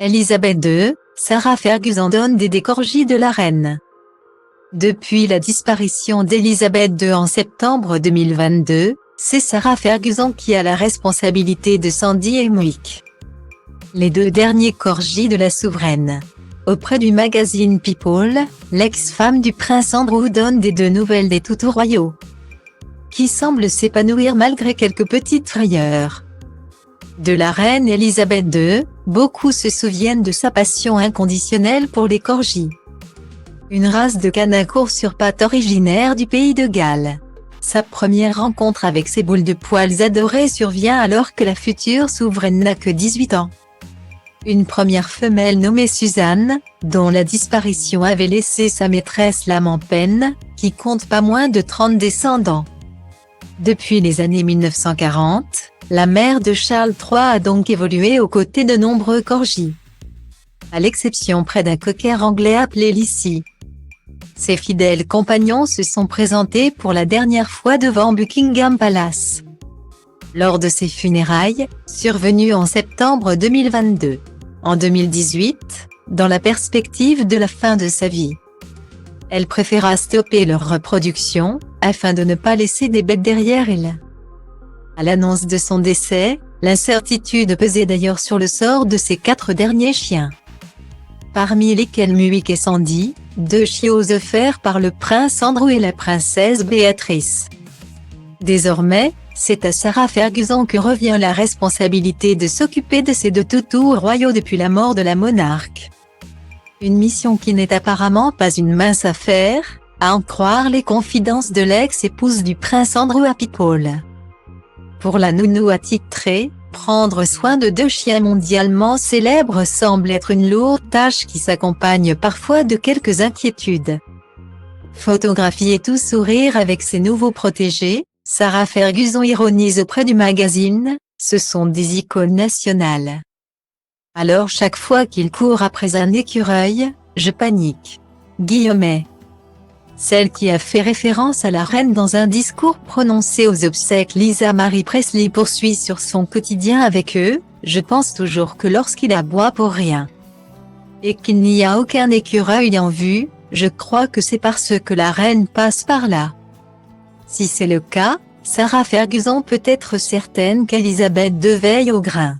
Elisabeth II, Sarah Ferguson donne des corgis de la reine. Depuis la disparition d'Elisabeth II en septembre 2022, c'est Sarah Ferguson qui a la responsabilité de Sandy et Muik, les deux derniers corgis de la souveraine. Auprès du magazine People, l'ex-femme du prince Andrew donne des deux nouvelles des toutous royaux, qui semblent s'épanouir malgré quelques petites frayeurs. De la reine Elisabeth II, beaucoup se souviennent de sa passion inconditionnelle pour les corgis, une race de canins courts sur pattes originaire du pays de Galles. Sa première rencontre avec ces boules de poils adorées survient alors que la future souveraine n'a que 18 ans. Une première femelle nommée Suzanne, dont la disparition avait laissé sa maîtresse l'âme en peine, qui compte pas moins de 30 descendants. Depuis les années 1940, la mère de Charles III a donc évolué aux côtés de nombreux corgis, à l'exception près d'un cocker anglais appelé Lissy. Ses fidèles compagnons se sont présentés pour la dernière fois devant Buckingham Palace, lors de ses funérailles, survenues en septembre 2022. En 2018, dans la perspective de la fin de sa vie, elle préféra stopper leur reproduction, afin de ne pas laisser des bêtes derrière elle. À l'annonce de son décès, l'incertitude pesait d'ailleurs sur le sort de ses 4 derniers chiens, parmi lesquels Muik et Sandy, 2 chiots offerts par le prince Andrew et la princesse Béatrice. Désormais, c'est à Sarah Ferguson que revient la responsabilité de s'occuper de ces 2 toutous royaux depuis la mort de la monarque. Une mission qui n'est apparemment pas une mince affaire, à en croire les confidences de l'ex-épouse du prince Andrew à People. Pour la nounou attitrée, prendre soin de 2 chiens mondialement célèbres semble être une lourde tâche qui s'accompagne parfois de quelques inquiétudes. Photographiée tout sourire avec ses nouveaux protégés, Sarah Ferguson ironise auprès du magazine, ce sont des icônes nationales. Alors chaque fois qu'il court après un écureuil, je panique. Guillemets. Celle qui a fait référence à la reine dans un discours prononcé aux obsèques Lisa Marie Presley poursuit sur son quotidien avec eux, je pense toujours que lorsqu'il aboie pour rien, et qu'il n'y a aucun écureuil en vue, je crois que c'est parce que la reine passe par là. Si c'est le cas, Sarah Ferguson peut être certaine qu'Elisabeth II veille au grain.